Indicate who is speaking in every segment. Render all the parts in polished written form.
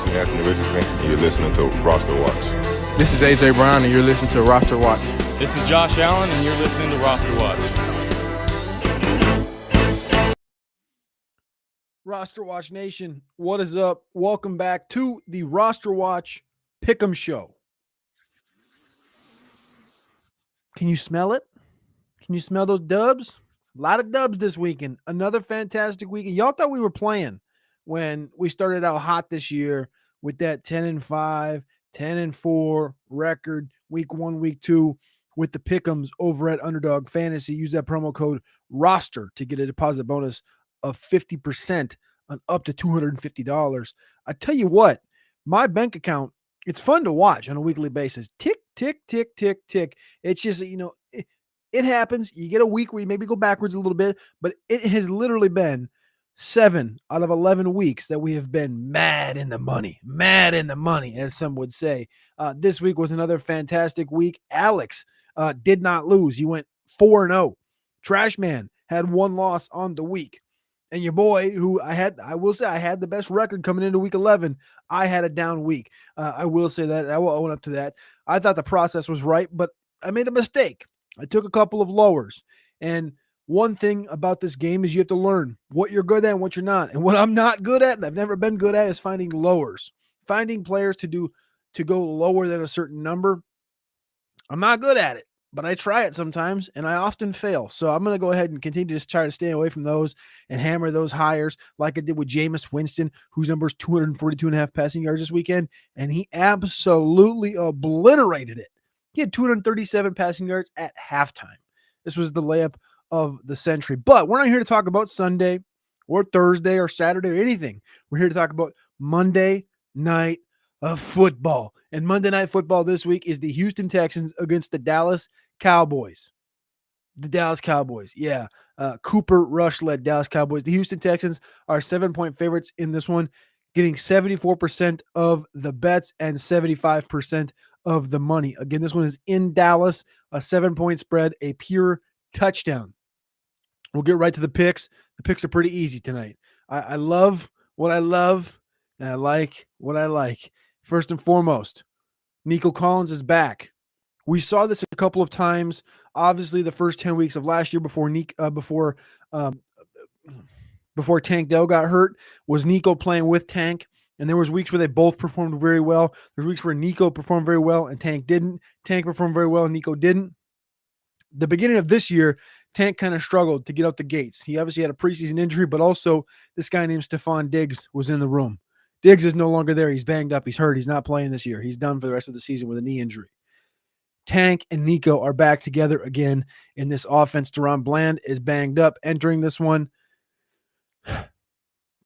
Speaker 1: is Anthony Richardson, and you're listening to RosterWatch.
Speaker 2: This is AJ Brown, and you're listening to Roster Watch.
Speaker 3: This is Josh Allen, and you're listening to RosterWatch.
Speaker 4: Roster Watch Nation, what is up? Welcome back to the Roster Watch Pick'em Show. Can you smell it? Can you smell those dubs? A lot of dubs this weekend. Another fantastic weekend. Y'all thought we were playing when we started out hot this year with that 10-5, 10-4 record, week 1, week 2, with the pick'ems over at Underdog Fantasy. Use that promo code ROSTER to get a deposit bonus of 50% on up to $250. I tell you what, my bank account, it's fun to watch on a weekly basis. Tick, tick, tick, tick, tick. It's just, it happens. You get a week where you maybe go backwards a little bit, but it has literally been 7 out of 11 weeks that we have been mad in the money, as some would say. This week was another fantastic week. Alex did not lose. He went 4-0. Trashman had 1 loss on the week. And your boy, who I will say I had the best record coming into week 11, I had a down week. I will say that. I will own up to that. I thought the process was right, but I made a mistake. I took a couple of lowers. And one thing about this game is you have to learn what you're good at and what you're not. And what I'm not good at, and I've never been good at, is finding lowers. Finding players to go lower than a certain number. I'm not good at it, but I try it sometimes, and I often fail. So I'm going to go ahead and continue to try to stay away from those and hammer those hires like I did with Jameis Winston, whose number is 242.5 passing yards this weekend, and he absolutely obliterated it. He had 237 passing yards at halftime. This was the layup of the century. But we're not here to talk about Sunday or Thursday or Saturday or anything. We're here to talk about Monday Night Football. And Monday Night Football this week is the Houston Texans against the Dallas Cowboys. The Dallas Cowboys, yeah. Cooper Rush-led Dallas Cowboys. The Houston Texans are 7-point favorites in this one, getting 74% of the bets and 75% of the money. Again, this one is in Dallas, a 7-point spread, a pure touchdown. We'll get right to the picks. The picks are pretty easy tonight. I love what I love, and I like what I like. First and foremost, Nico Collins is back. We saw this a couple of times. Obviously, the first 10 weeks of last year before Tank Dell got hurt was Nico playing with Tank. And there was weeks where they both performed very well. There's weeks where Nico performed very well and Tank didn't. Tank performed very well and Nico didn't. The beginning of this year, Tank kind of struggled to get out the gates. He obviously had a preseason injury, but also this guy named Stephon Diggs was in the room. Diggs is no longer there. He's banged up. He's hurt. He's not playing this year. He's done for the rest of the season with a knee injury. Tank and Nico are back together again in this offense. Deron Bland is banged up entering this one.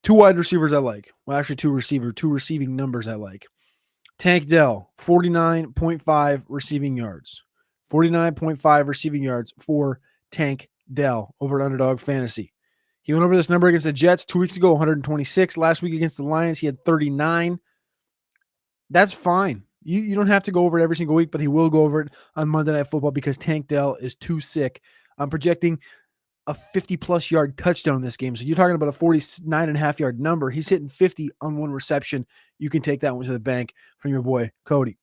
Speaker 4: 2 wide receivers I like. Well, actually 2 receiving numbers I like. Tank Dell, 49.5 receiving yards. 49.5 receiving yards for Tank Dell over at Underdog Fantasy. He went over this number against the Jets 2 weeks ago, 126. Last week against the Lions, he had 39. That's fine. You don't have to go over it every single week, but he will go over it on Monday Night Football because Tank Dell is too sick. I'm projecting a 50-plus yard touchdown in this game. So you're talking about a 49.5-yard number. He's hitting 50 on 1 reception. You can take that one to the bank from your boy, Cody.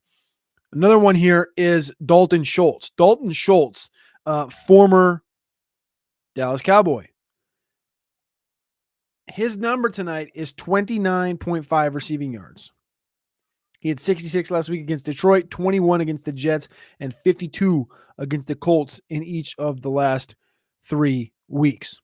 Speaker 4: Another one here is Dalton Schultz. Dalton Schultz, former Dallas Cowboy. His number tonight is 29.5 receiving yards. He had 66 last week against Detroit, 21 against the Jets, and 52 against the Colts in each of the last 3 weeks.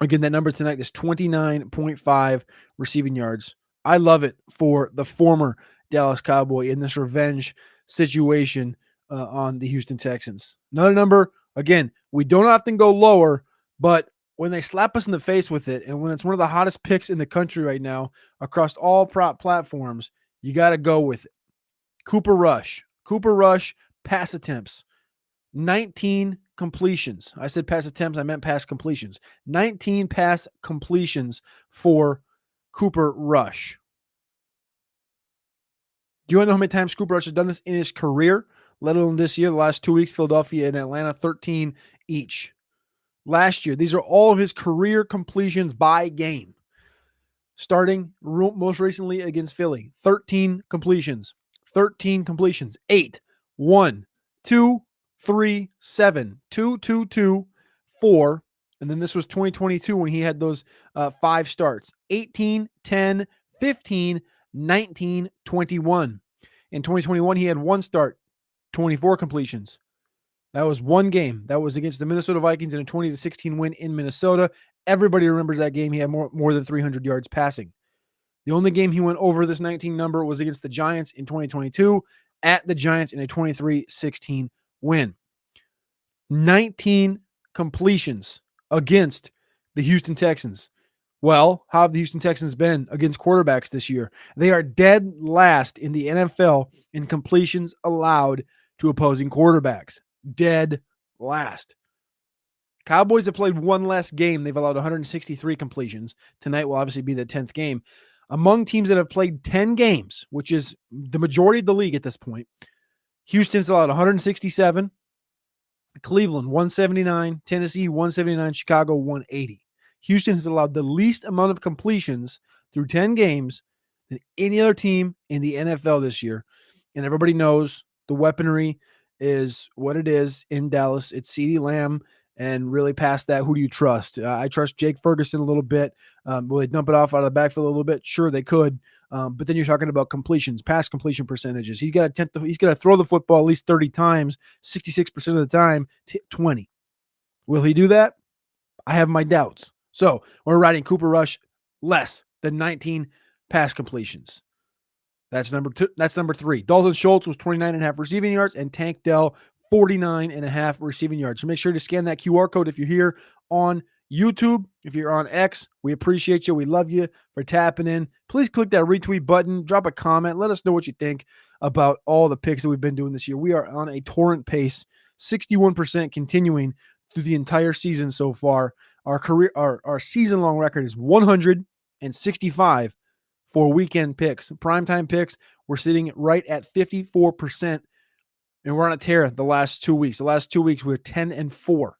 Speaker 4: Again, that number tonight is 29.5 receiving yards. I love it for the former Dallas Cowboy in this revenge situation on the Houston Texans. Another number, again, we don't often go lower, but when they slap us in the face with it, and when it's one of the hottest picks in the country right now across all prop platforms, you got to go with it. Cooper Rush, pass attempts, 19 completions. I said pass attempts, I meant pass completions. 19 pass completions for Cooper Rush. Do you want to know how many times Cooper Rush has done this in his career, let alone this year? The last 2 weeks, Philadelphia and Atlanta, 13 each. Last year, these are all of his career completions by game. starting most recently against Philly. 13 completions. 8, 1, 2, 3, 7, 2, 2, 2, 4. And then this was 2022 when he had those 5 starts. 18, 10, 15, 19, 21. In 2021, he had 1 start, 24 completions. That was 1 game. That was against the Minnesota Vikings in a 20-16 win in Minnesota. Everybody remembers that game. He had more than 300 yards passing. The only game he went over this 19 number was against the Giants in 2022 at the Giants in a 23-16 win. 19 completions against the Houston Texans. Well, how have the Houston Texans been against quarterbacks this year? They are dead last in the NFL in completions allowed to opposing quarterbacks. Dead last. Cowboys have played 1 less game. They've allowed 163 completions. Tonight will obviously be the 10th game. Among teams that have played 10 games, which is the majority of the league at this point, Houston's allowed 167, Cleveland 179, Tennessee 179, Chicago 180. Houston has allowed the least amount of completions through 10 games than any other team in the NFL this year. And everybody knows the weaponry is what it is in Dallas. It's CeeDee Lamb, and really past that, who do you trust? I trust Jake Ferguson a little bit. Will they dump it off out of the backfield a little bit? Sure, they could. But then you're talking about completions, pass completion percentages. He's got to throw the football at least 30 times, 66% of the time, 20. Will he do that? I have my doubts. So we're riding Cooper Rush less than 19 pass completions. That's number 2. That's number 3. Dalton Schultz was 29.5 receiving yards, and Tank Dell 49.5 receiving yards. So make sure to scan that QR code if you're here on YouTube. If you're on X, we appreciate you. We love you for tapping in. Please click that retweet button. Drop a comment. Let us know what you think about all the picks that we've been doing this year. We are on a torrent pace, 61% continuing through the entire season so far. Our season-long record is 165 for weekend picks. Primetime picks, we're sitting right at 54%. And we're on a tear the last 2 weeks. The last 2 weeks, we're 10-4.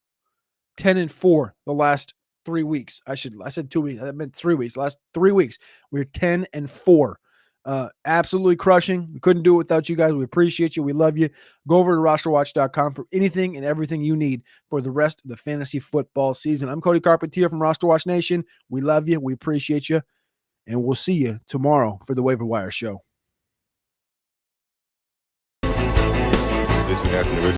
Speaker 4: 10-4 the last 3 weeks. I said 2 weeks. That meant 3 weeks. The last 3 weeks, we're 10-4. Absolutely crushing. We couldn't do it without you guys. We appreciate you. We love you. Go over to RosterWatch.com for anything and everything you need for the rest of the fantasy football season. I'm Cody Carpentier from RosterWatch Nation. We love you. We appreciate you. And we'll see you tomorrow for the Waiver Wire Show.
Speaker 1: This is Anthony Richardson.